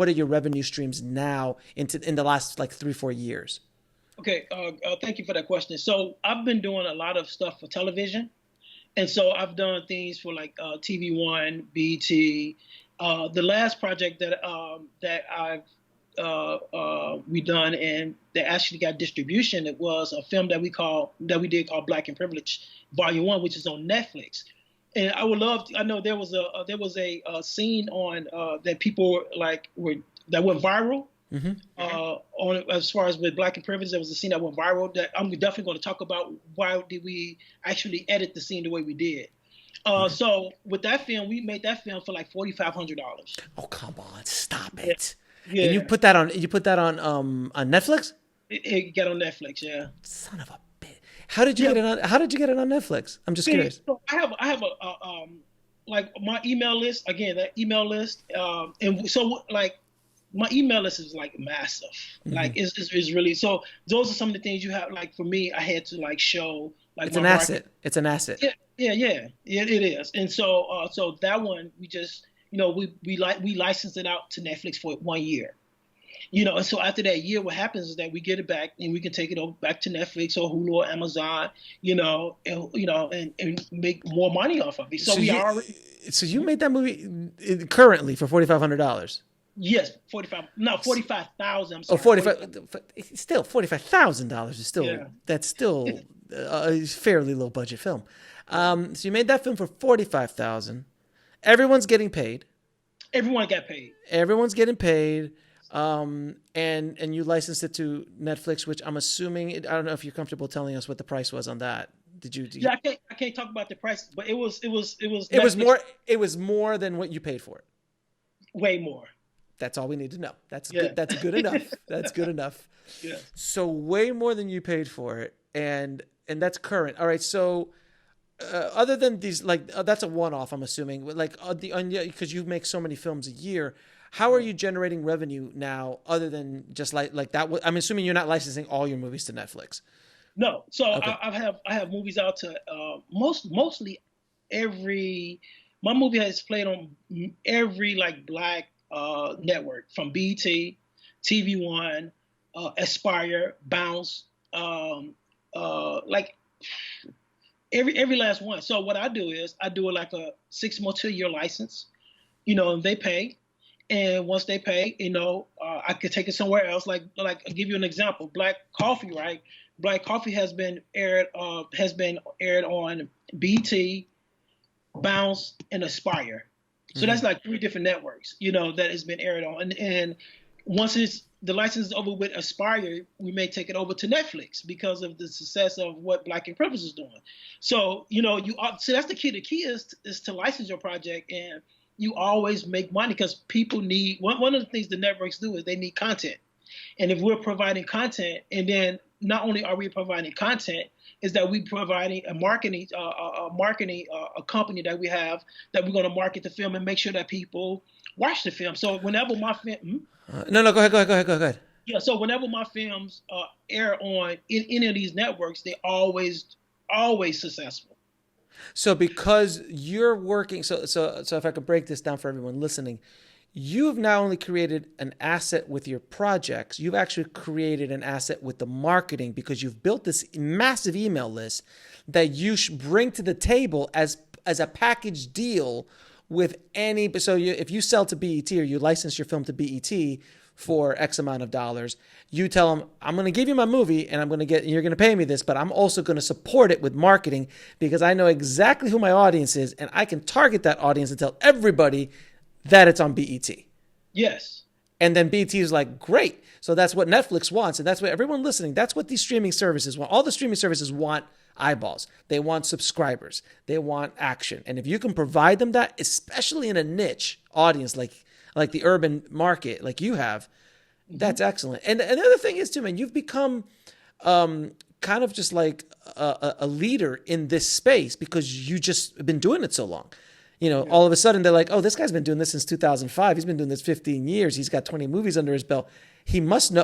what are your revenue streams now in the last like 3-4 years? Okay, thank you for that question. So I've been doing a lot of stuff for television, and so I've done things for like TV One, BT. The last project that I've we done and that actually got distribution, it was a film that we did called Black and Privilege Volume One, which is on Netflix. And I would love I know there was a scene on that people like that went viral. Mm-hmm. On as far as with Black and Privilege, there was a scene that went viral that I'm definitely going to talk about. Why did we actually edit the scene the way we did? So with that film, we made that film for like $4,500. Oh, come on, stop it! Yeah. And you put that on Netflix? It got on Netflix, yeah. Son of a bitch! How did you get it on? How did you get it on Netflix? I'm just curious. So I have a like my email list again, that email list, and so like. My email list is like massive. Mm-hmm. Like it's really, so those are some of the things you have. Like for me, I had to like show like it's an asset. It's an asset. Yeah, it is. And so so that one we just we licensed it out to Netflix for 1 year. And so after that year, what happens is that we get it back and we can take it over back to Netflix or Hulu or Amazon, and make more money off of it. So So you made that movie currently for $4,500. Yes, 45,000. I'm sorry. Oh, 45. Still, $45,000 is still that's still a fairly low budget film. So you made that film for 45,000. Everyone's getting paid. Everyone got paid. Everyone's getting paid. And you licensed it to Netflix, which I'm assuming. I don't know if you're comfortable telling us what the price was on that. Did you? Yeah, I can't talk about the price, but it was more than what you paid for it. Way more. That's all we need to know. That's good. That's good enough. That's good enough. Yeah. So way more than you paid for it, and that's current. All right. So other than these, like that's a one-off, I'm assuming. Like because you make so many films a year, how are you generating revenue now? Other than just like that, I'm assuming you're not licensing all your movies to Netflix. No. So okay. I have movies out to mostly every. My movie has played on every like Black network, from BT, TV One, Aspire, Bounce, like every last one. So what I do is I do like a 6 month to a year license, and they pay, and once they pay, I could take it somewhere else. Like I'll give you an example. Black Coffee, right? Black Coffee has been aired on BT, Bounce, and Aspire. So that's like 3 different networks, that has been aired on. And once the license is over with Aspire, we may take it over to Netflix because of the success of what Black and Privilege is doing. So, so that's the key. The key is to license your project, and you always make money because people need, one of the things the networks do is they need content. And if we're providing content, and then not only are we providing content, is that we providing a marketing company that we have that we're going to market the film and make sure that people watch the film. So whenever my film, no, go ahead. Yeah, so whenever my films air on in any of these networks, they're always successful. So because you're working, so if I could break this down for everyone listening, you've not only created an asset with your projects, you've actually created an asset with the marketing, because you've built this massive email list that you bring to the table as a package deal with any. So if you sell to BET or you license your film to BET for X amount of dollars, you tell them, I'm going to give you my movie and you're going to pay me this, but I'm also going to support it with marketing because I know exactly who my audience is and I can target that audience and tell everybody that it's on BET. Yes. And then BET is like, great. So that's what Netflix wants. And that's what everyone listening, that's what these streaming services want. All the streaming services want eyeballs. They want subscribers. They want action. And if you can provide them that, especially in a niche audience like the urban market, like you have, that's excellent. And the other thing is too, man, you've become kind of just like a leader in this space because you just been doing it so long. All of a sudden they're like, oh, this guy's been doing this since 2005. He's been doing this 15 years. He's got 20 movies under his belt. He must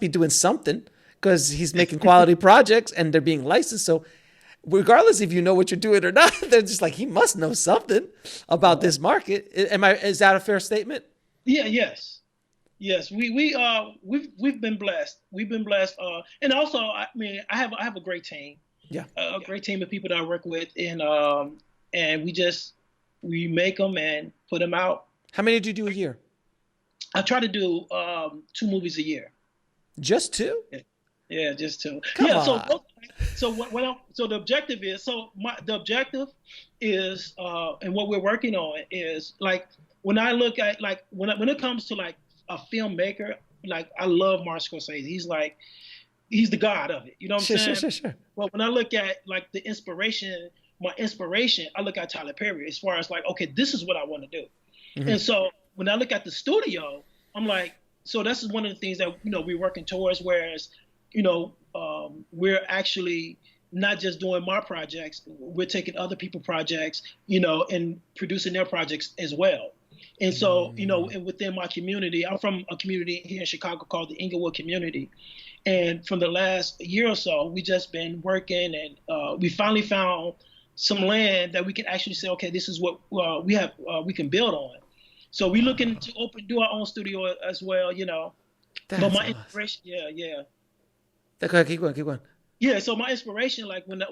be doing something because he's making quality projects and they're being licensed. So regardless if you know what you're doing or not, they're just like, he must know something about this market. Is that a fair statement? Yeah, yes. Yes, we've been blessed. We've been blessed. And also, I mean, I have a great team, Yeah. a great team of people that I work with, and we make them and put them out. How many do you do a year? I try to do 2 movies a year. Just two? Yeah, yeah, just two. Come Yeah. on. So so the objective is the objective is and what we're working on is like when I look at like when it comes to like a filmmaker, like I love Martin Scorsese. He's the god of it. You know what I'm saying? Sure. But when I look at like my inspiration, I look at Tyler Perry as far as like, okay, this is what I want to do. Mm-hmm. And so when I look at the studio, I'm like, so this is one of the things that we're working towards. Whereas, we're actually not just doing my projects, we're taking other people's projects, and producing their projects as well. And so, and within my community, I'm from a community here in Chicago called the Inglewood community. And from the last year or so, we just been working, and we finally found some land that we can actually say, okay, this is what we can build on. So we're looking to do our own studio as well, That's but my awesome. inspiration, yeah. Okay, keep going. Yeah, so my inspiration, like when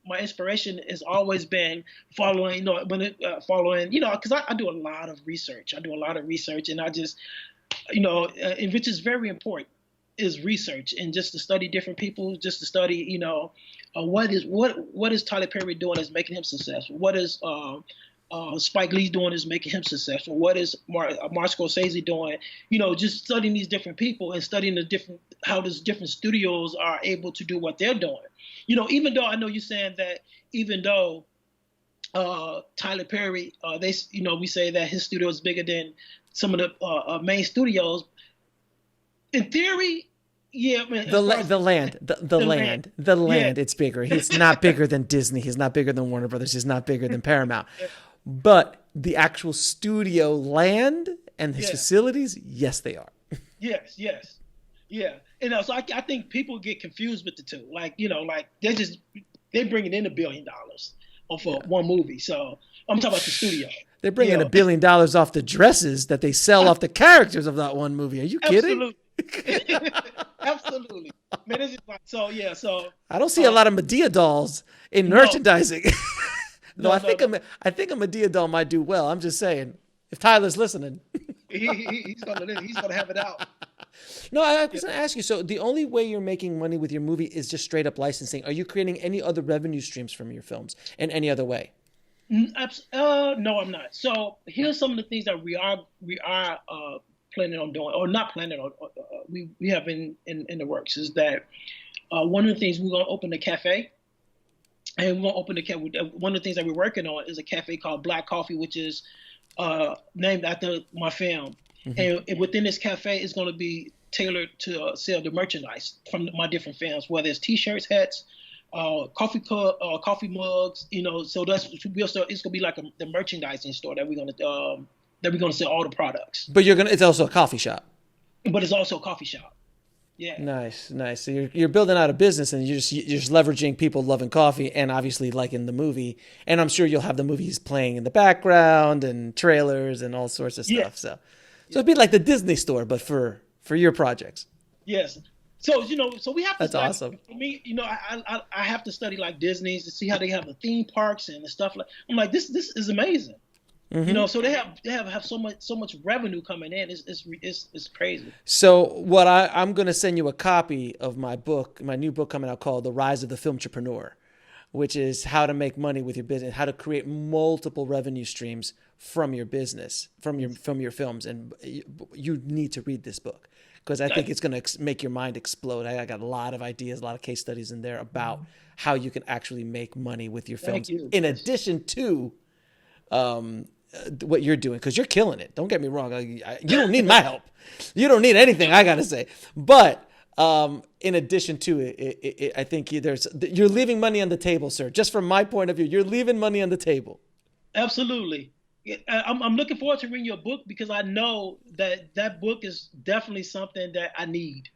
my inspiration has always been following, because I do a lot of research. And I just, and which is very important, is research and just to study different people, just to study, what is Tyler Perry doing that's making him successful? What is Spike Lee doing is making him successful? What is Martin Scorsese doing? Just studying these different people and studying how these different studios are able to do what they're doing. Even though I know you're saying that, even though Tyler Perry, we say that his studio is bigger than some of the main studios. In theory, yeah, man. The land, Yeah. it's bigger. He's not bigger than Disney. He's not bigger than Warner Brothers. He's not bigger than Paramount. But the actual studio land and his facilities, yes, they are. Yes. Yeah. So I think people get confused with the two. Like, they're bringing in $1 billion for one movie. So I'm talking about the studio. They're bringing $1 billion off the dresses that they sell off the characters of that one movie. Are you kidding? Absolutely. Man, it's just like, so I don't see a lot of Medea dolls in merchandising. No, I think a Medea doll might do well. I'm just saying, if Tyler's listening, he's gonna have it out. No, I was going to ask you. So the only way you're making money with your movie is just straight up licensing. Are you creating any other revenue streams from your films in any other way? No, I'm not. So here's some of the things that we are planning on doing, or not planning on. We have in the works is that one of the things we're going to open a cafe. And we're going to open the cafe. One of the things that we're working on is a cafe called Black Coffee, which is named after my film. Mm-hmm. And within this cafe, it's going to be tailored to sell the merchandise from my different films, whether it's T-shirts, hats, coffee mugs. So it's going to be like the merchandising store that we're going to sell all the products. But it's also a coffee shop. But it's also a coffee shop. Yeah. Nice. So you're building out a business, and you're just leveraging people loving coffee and obviously liking the movie. And I'm sure you'll have the movies playing in the background and trailers and all sorts of stuff. So it'd be like the Disney store, but for your projects. Yes. So so we have to. That's awesome. For me, I have to study like Disney's to see how they have the theme parks and the stuff like. I'm like, this is amazing. Mm-hmm. So they have so much revenue coming in. It's crazy. So what I'm going to send you a copy of my new book coming out called The Rise of the Filmtrepreneur, which is how to make money with your business, how to create multiple revenue streams from your business, from your films. And you need to read this book because I think it's going to make your mind explode. I got a lot of ideas, a lot of case studies in there about how you can actually make money with your films in addition to what you're doing, because you're killing it. Don't get me wrong. You don't need my help. You don't need anything I got to say. But in addition to it, I think you're leaving money on the table, sir. Just from my point of view, you're leaving money on the table. Absolutely. I'm looking forward to reading your book because I know that book is definitely something that I need.